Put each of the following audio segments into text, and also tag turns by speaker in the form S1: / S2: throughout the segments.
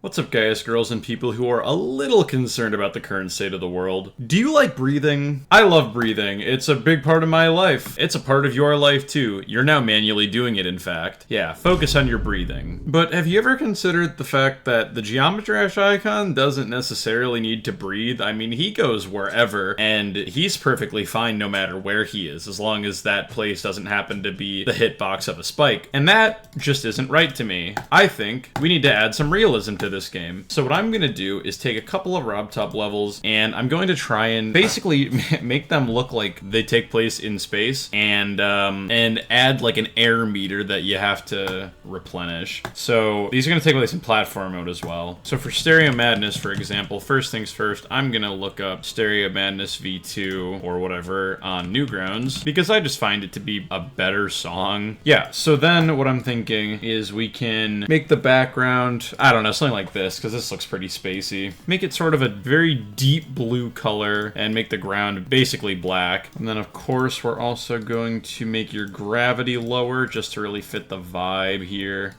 S1: What's up, guys, girls, and people who are a little concerned about the current state of the world? Do you like breathing? I love breathing. It's a big part of my life. It's a part of your life, too. You're now manually doing it, in fact. Yeah, focus on your breathing. But have you ever considered the fact that the Geometrash icon doesn't necessarily need to breathe? I mean, he goes wherever, and he's perfectly fine no matter where he is, as long as that place doesn't happen to be the hitbox of a spike. And that just isn't right to me. I think we need to add some realism to this game. So what I'm gonna do is take a couple of RobTop levels, and I'm going to try and basically make them look like they take place in space, and add like an air meter that you have to replenish. So these are gonna take place in platform mode as well. So for Stereo Madness, for example, first things first, I'm gonna look up Stereo Madness V2 or whatever on Newgrounds, because I just find it to be a better song. Yeah, so then what I'm thinking is we can make the background, I don't know, something like this, because this looks pretty spacey. Make it sort of a very deep blue color and make the ground basically black. And then of course we're also going to make your gravity lower just to really fit the vibe here.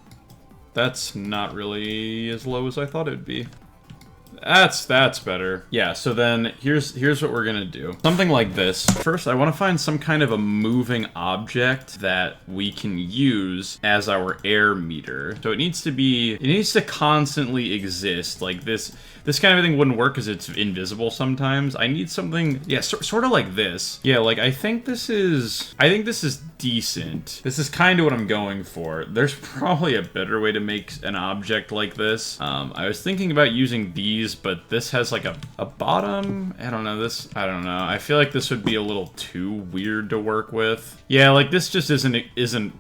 S1: That's not really as low as I thought it would be. That's better. Yeah, so then here's what we're gonna do. Something like this. First, I want to find some kind of a moving object that we can use as our air meter. So it needs to constantly exist. Like this kind of thing wouldn't work because it's invisible sometimes. I need something, yeah, sort of like this. Yeah, like I think this is decent. This is kind of what I'm going for. There's probably a better way to make an object like this. I was thinking about using these, but this has like a bottom. I don't know. I feel like this would be a little too weird to work with. Yeah, like this just isn't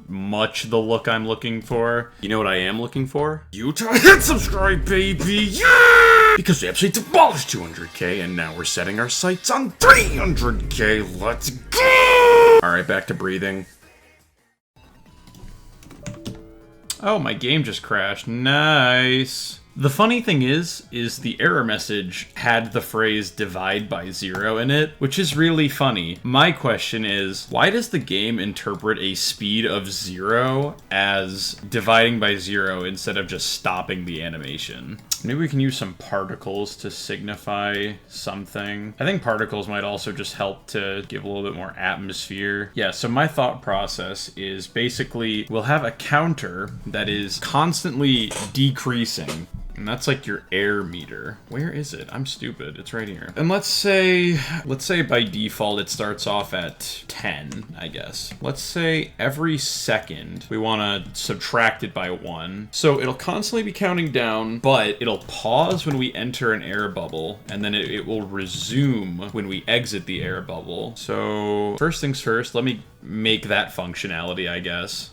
S1: much the look I'm looking for. You know what I am looking for? You to hit subscribe, baby! Yeah! Because we absolutely demolished 200k, and now we're setting our sights on 300k. Let's go! Alright, back to breathing. Oh, my game just crashed. Nice. The funny thing is the error message had the phrase divide by 0 in it, which is really funny. My question is, why does the game interpret a speed of 0 as dividing by 0 instead of just stopping the animation? Maybe we can use some particles to signify something. I think particles might also just help to give a little bit more atmosphere. Yeah, so my thought process is basically we'll have a counter that is constantly decreasing. And that's like your air meter. Where is it? I'm stupid. It's right here. And let's say by default it starts off at 10, I guess. Let's say every second we want to subtract it by 1. So it'll constantly be counting down, but it'll pause when we enter an air bubble, and then it will resume when we exit the air bubble. So first things first, let me make that functionality, I guess.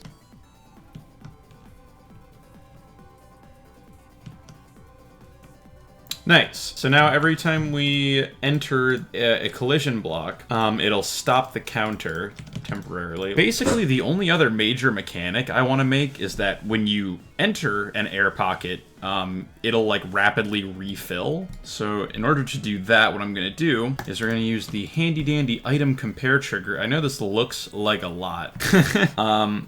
S1: Nice. So now every time we enter a collision block, it'll stop the counter temporarily. Basically, the only other major mechanic I want to make is that when you enter an air pocket, it'll like rapidly refill. So in order to do that, what I'm going to do is we're going to use the handy dandy item compare trigger. I know this looks like a lot,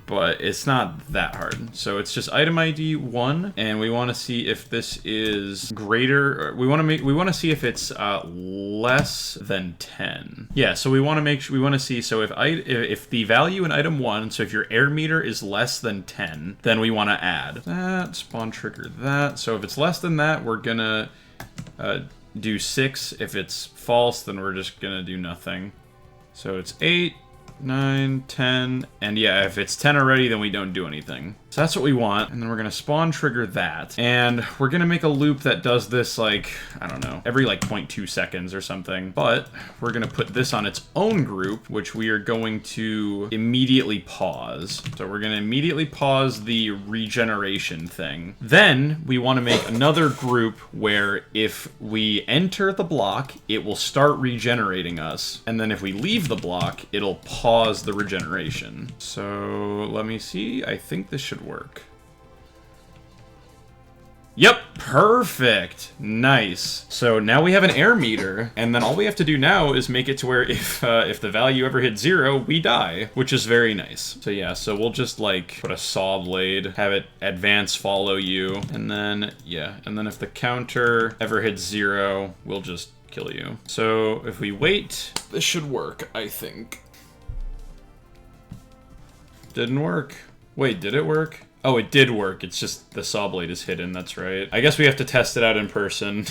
S1: but it's not that hard. So it's just item ID 1, and we want to see if this is greater. Or we want to see if it's less than 10. Yeah. So we want to see. So if the value in item 1, so if your air meter is less than 10, then we want to add that, spawn trigger that. So if it's less than that, we're gonna do 6. If it's false, then we're just gonna do nothing. So it's 8, 9, 10, and yeah, if it's 10 already, then we don't do anything. So that's what we want, and then we're gonna spawn trigger that, and we're gonna make a loop that does this, like, I don't know, every like 0.2 seconds or something, but we're gonna put this on its own group, which we are going to immediately pause. So we're gonna immediately pause the regeneration thing. Then we want to make another group where if we enter the block, it will start regenerating us, and then if we leave the block, it'll pause the regeneration. So let me see, I think this should work. Yep, perfect. Nice. So now we have an air meter, and then all we have to do now is make it to where if the value ever hits 0, we die, which is very nice. So yeah, so we'll just like put a saw blade, have it advance follow you, and then yeah, and then if the counter ever hits 0, we'll just kill you. So if we wait, this should work, I think. Didn't work. Wait, did it work? Oh, it did work. It's just the saw blade is hidden. That's right. I guess we have to test it out in person.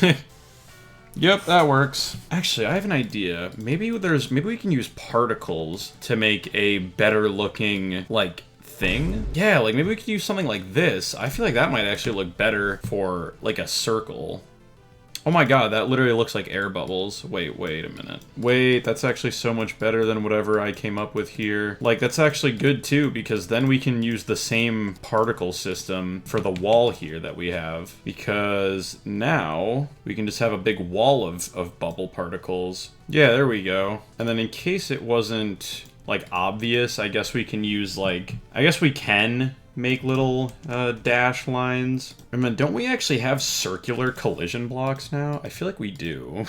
S1: Yep, that works. Actually, I have an idea. Maybe we can use particles to make a better looking, like, thing. Yeah, like maybe we could use something like this. I feel like that might actually look better for like a circle. Oh my god, that literally looks like air bubbles. Wait a minute. Wait, that's actually so much better than whatever I came up with here. Like, that's actually good too, because then we can use the same particle system for the wall here that we have. Because now we can just have a big wall of bubble particles. Yeah, there we go. And then in case it wasn't, like, obvious, I guess we can use, like... I guess we can make little dash lines. I mean, don't we actually have circular collision blocks now? I feel like we do.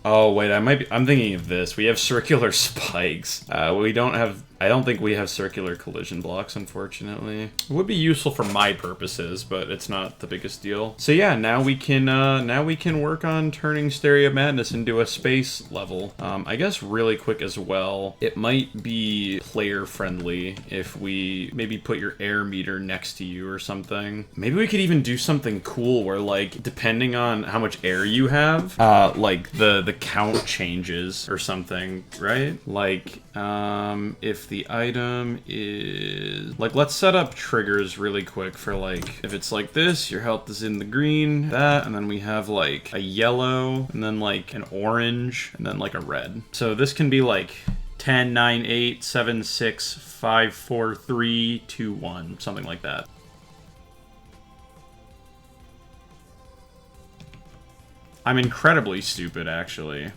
S1: Oh wait, I'm thinking of this. We have circular spikes. We don't have, I don't think we have circular collision blocks, unfortunately. It would be useful for my purposes, but it's not the biggest deal. So yeah, now we can work on turning Stereo Madness into a space level. I guess really quick as well, it might be player friendly if we maybe put your air meter next to you or something. Maybe we could even do something cool where, like, depending on how much air you have, like the count changes or something, right? Like, if the item is, like, let's set up triggers really quick for, like, if it's like this, your health is in the green, that, and then we have like a yellow, and then like an orange, and then like a red. So this can be like 10, 9, 8, 7, 6, 5, 4, 3, 2, 1, something like that. I'm incredibly stupid, actually.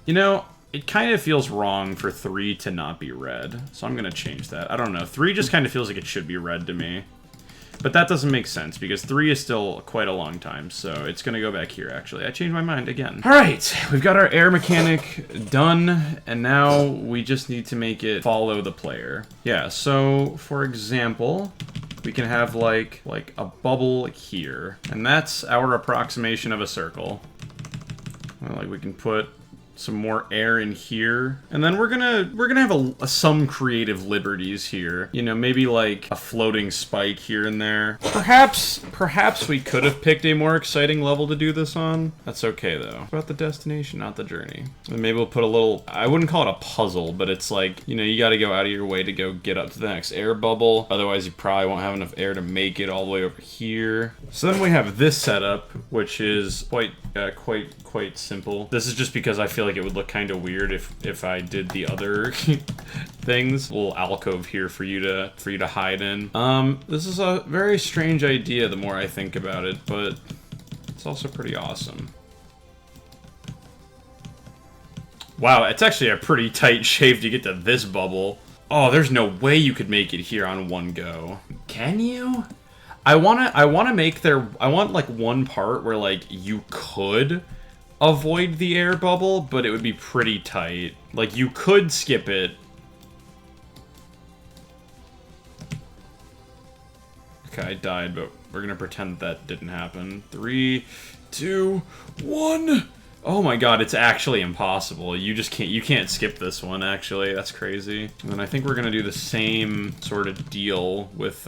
S1: You know, it kind of feels wrong for 3 to not be red, so I'm gonna change that. I don't know, 3 just kind of feels like it should be red to me. But that doesn't make sense, because 3 is still quite a long time, so it's gonna go back here, actually. I changed my mind again. Alright, we've got our air mechanic done, and now we just need to make it follow the player. Yeah, so, for example, we can have, like a bubble here, and that's our approximation of a circle. Well, like, we can put some more air in here, and then we're gonna have some creative liberties here. You know, maybe like a floating spike here and there. Perhaps we could have picked a more exciting level to do this on. That's okay though. It's about the destination, not the journey. And maybe we'll put a little, I wouldn't call it a puzzle, but it's like, you know, you got to go out of your way to go get up to the next air bubble. Otherwise, you probably won't have enough air to make it all the way over here. So then we have this setup, which is quite simple. This is just because I feel like it would look kind of weird if I did the other things. A little alcove here for you to hide in. This is a very strange idea the more I think about it, but it's also pretty awesome. Wow, it's actually a pretty tight shave to get to this bubble. Oh, there's no way you could make it here on one go. Can you? I want like one part where like you could avoid the air bubble, but it would be pretty tight. Like, you could skip it. Okay, I died, but we're gonna pretend that didn't happen. 3, 2, 1. Oh my god, it's actually impossible. You can't skip this one, actually. That's crazy. And then I think we're gonna do the same sort of deal with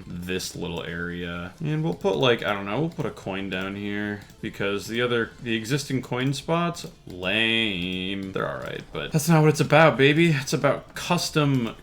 S1: this little area. And we'll put, like, I don't know, we'll put a coin down here, because the existing coin spots, lame. They're alright, but that's not what it's about, baby. It's about custom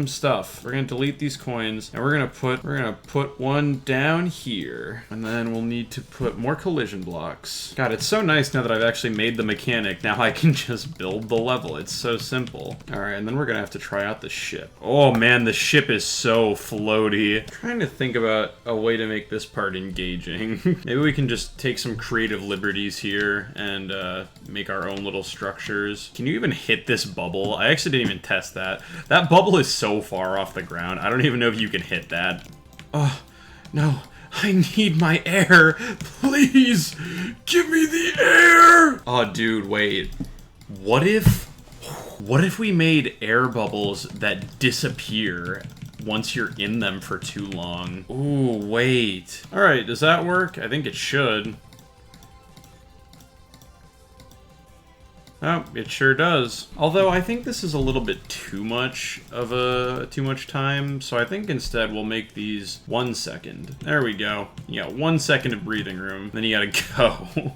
S1: stuff. We're gonna delete these coins, and we're gonna put one down here. And then we'll need to put more collision blocks. God, it's so nice now that I've actually actually made the mechanic, now I can just build the level. It's so simple. All right, and then we're gonna have to try out the ship. Oh man, the ship is so floaty. I'm trying to think about a way to make this part engaging. Maybe we can just take some creative liberties here and make our own little structures. Can you even hit this bubble? I actually didn't even test that. That bubble is so far off the ground. I don't even know if you can hit that. Oh, no. I need my air. Please, give me the air. Oh, dude, wait. What if we made air bubbles that disappear once you're in them for too long? Ooh, wait. All right, does that work? I think it should. Oh, it sure does. Although I think this is a little bit too much time, so I think instead we'll make these 1 second. There we go. You got 1 second of breathing room, then you gotta go.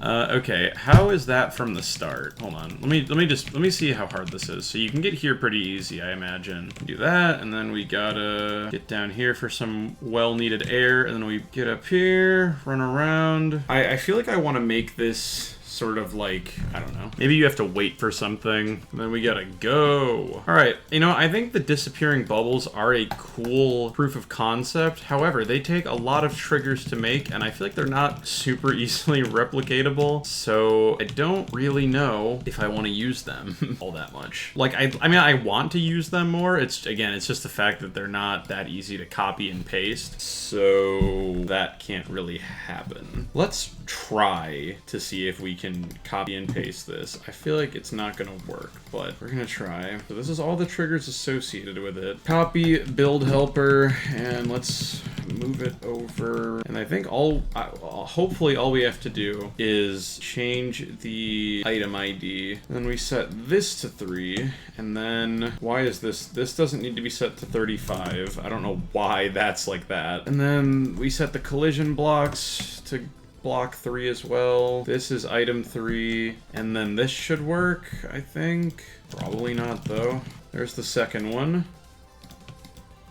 S1: Okay, how is that from the start? Hold on. Let me see how hard this is. So you can get here pretty easy, I imagine. Do that, and then we gotta get down here for some well-needed air, and then we get up here, run around. I feel like I want to make this sort of like, I don't know. Maybe you have to wait for something, and then we gotta go. All right, you know, I think the disappearing bubbles are a cool proof of concept. However, they take a lot of triggers to make, and I feel like they're not super easily replicatable. So I don't really know if I want to use them all that much. Like, I mean, I want to use them more. It's just the fact that they're not that easy to copy and paste. So that can't really happen. Let's try to see if we can copy and paste this. I feel like it's not gonna work, but we're gonna try. So this is all the triggers associated with it. Copy, build helper, and let's move it over. And I think hopefully all we have to do is change the item ID. Then we set this to 3, and then why is this doesn't need to be set to 35. I don't know why that's like that. And then we set the collision blocks to block 3 as well. This is item 3, and then this should work, I think. Probably not, though. There's the second one.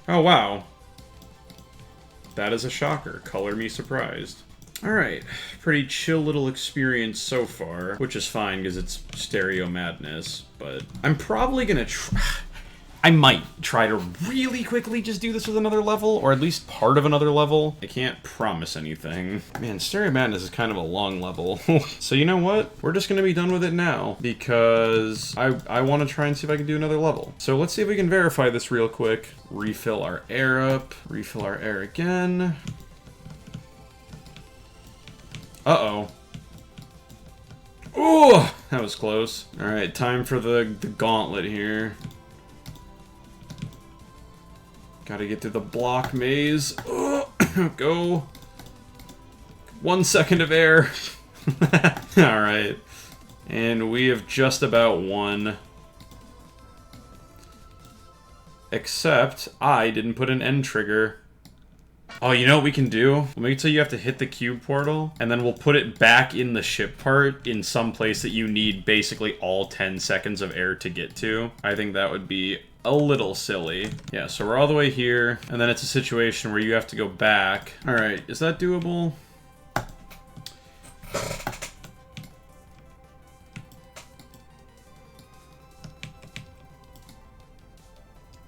S1: Oh, wow. That is a shocker. Color me surprised. Alright, pretty chill little experience so far, which is fine because it's stereo madness, but I'm probably gonna I might try to really quickly just do this with another level, or at least part of another level. I can't promise anything. Man, Stereo Madness is kind of a long level. So you know what? We're just gonna be done with it now, because I want to try and see if I can do another level. So let's see if we can verify this real quick. Refill our air up, refill our air again. Uh-oh. Ooh, that was close. All right, time for the gauntlet here. Gotta get through the block maze. Go. 1 second of air. Alright. And we have just about won. Except, I didn't put an end trigger. Oh, you know what we can do? We'll make it so you have to hit the cube portal, and then we'll put it back in the ship part in some place that you need basically all 10 seconds of air to get to. I think that would be a little silly. Yeah, so we're all the way here, and then it's a situation where you have to go back. All right, is that doable?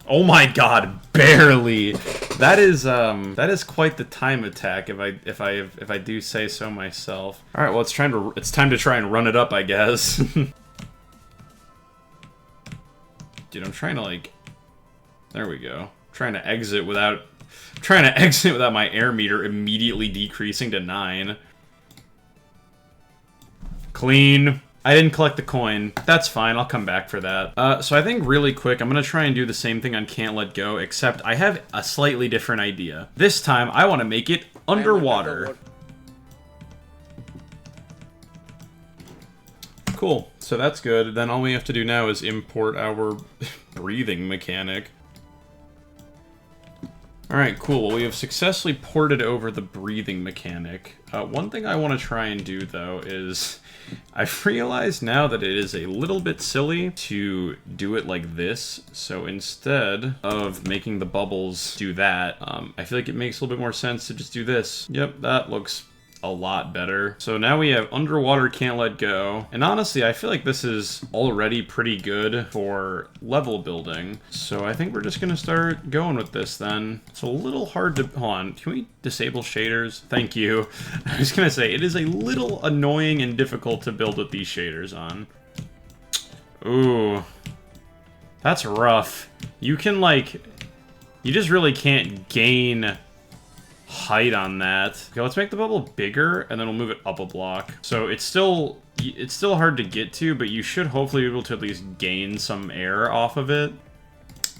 S1: Oh my god, barely. That is quite the time attack if I do say so myself. All right, well it's time to try and run it up, I guess. Dude, I'm trying to like, there we go. Trying to exit without my air meter immediately decreasing to 9. Clean. I didn't collect the coin. That's fine, I'll come back for that. So I think really quick, I'm gonna try and do the same thing on Can't Let Go, except I have a slightly different idea. This time, I want to make it underwater. Cool, so that's good. Then all we have to do now is import our breathing mechanic. Alright, cool. Well, we have successfully ported over the breathing mechanic. One thing I want to try and do, though, is I've realized now that it is a little bit silly to do it like this. So instead of making the bubbles do that, I feel like it makes a little bit more sense to just do this. Yep, that looks a lot better. So now we have Underwater Can't Let Go. And honestly, I feel like this is already pretty good for level building. So I think we're just gonna start going with this then. It's a little hard to, hold on, can we disable shaders? Thank you. I was gonna say, it is a little annoying and difficult to build with these shaders on. Ooh. That's rough. You can like, you just really can't gain height on that. Okay, let's make the bubble bigger, and then we'll move it up a block. So it's still hard to get to, but you should hopefully be able to at least gain some air off of it.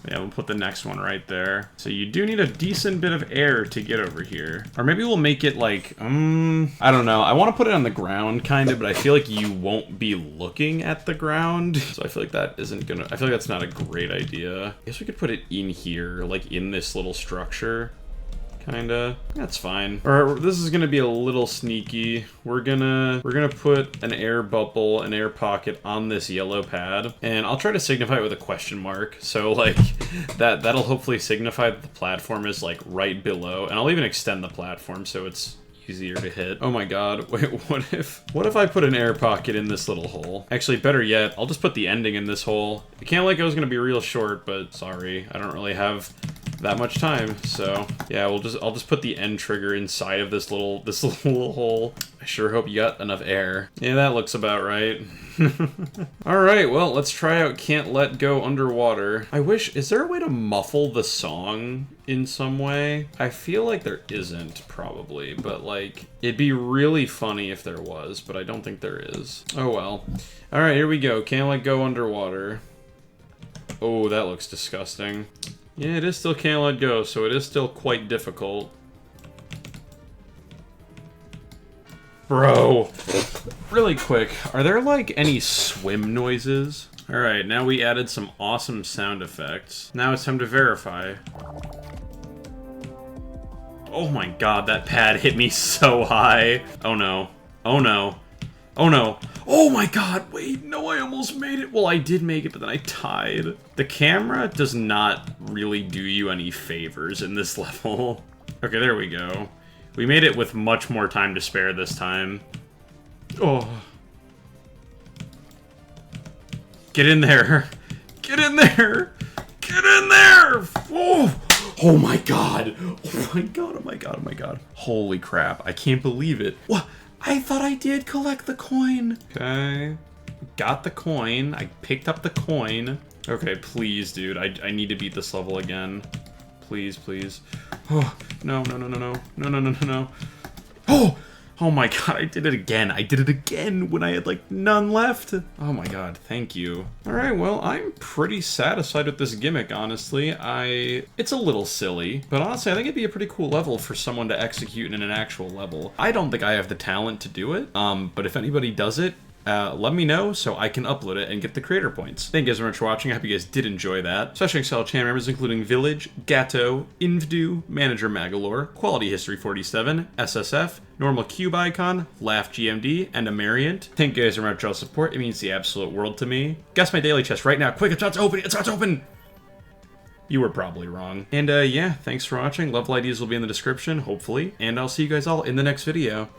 S1: Yeah, we'll put the next one right there. So you do need a decent bit of air to get over here. Or maybe we'll make it like, I don't know. I want to put it on the ground, kind of, but I feel like you won't be looking at the ground. So I feel like that isn't gonna, I feel like that's not a great idea. I guess we could put it in here, like in this little structure. Kinda. That's fine. Or this is gonna be a little sneaky. We're gonna put an air bubble, an air pocket on this yellow pad, and I'll try to signify it with a question mark. So like that'll hopefully signify that the platform is like right below, and I'll even extend the platform so it's easier to hit. Oh my god, wait, what if I put an air pocket in this little hole? Actually, better yet, I'll just put the ending in this hole. I can't let go is gonna be real short, but sorry, I don't really have that much time, so yeah, I'll just put the end trigger inside of this little hole. I sure hope you got enough air. Yeah, that looks about right. Alright, well, let's try out Can't Let Go Underwater. I wish, is there a way to muffle the song in some way? I feel like there isn't, probably, but like, it'd be really funny if there was, but I don't think there is. Oh well. Alright, here we go. Can't Let Go Underwater. Oh, that looks disgusting. Yeah, it is still Can't Let Go, so it is still quite difficult. Bro, really quick, are there like any swim noises? Alright, now we added some awesome sound effects. Now it's time to verify. Oh my god, that pad hit me so high. Oh no. Oh no. Oh no. Oh my god, wait, no, I almost made it. Well, I did make it, but then I died. The camera does not really do you any favors in this level. Okay, there we go. We made it with much more time to spare this time. Oh. Get in there. Get in there. Get in there. Oh. Oh my god. Oh my god, oh my god, oh my god. Holy crap, I can't believe it. What? I thought I did collect the coin. Okay. Got the coin. I picked up the coin. Okay, please, dude. I need to beat this level again. Please, please. Oh, no, no, no, no, no. No, no, no, no, no. Oh! Oh my god, I did it again. I did it again when I had, like, none left. Oh my god, thank you. Alright, well, I'm pretty satisfied with this gimmick, honestly. It's a little silly, but honestly, I think it'd be a pretty cool level for someone to execute in an actual level. I don't think I have the talent to do it, but if anybody does it, let me know so I can upload it and get the creator points. Thank you guys very much for watching. I hope you guys did enjoy that. Special thanks to all channel members including Village, Gatto, Invdu, Manager Magalore, Quality History 47, SSF, Normal Cube Icon, Laugh GMD, and Amariant. Thank you guys very much for all support. It means the absolute world to me. Guess my daily chest right now. Quick, it's about to open. It's about to open. You were probably wrong. And yeah, thanks for watching. Level IDs will be in the description, hopefully. And I'll see you guys all in the next video.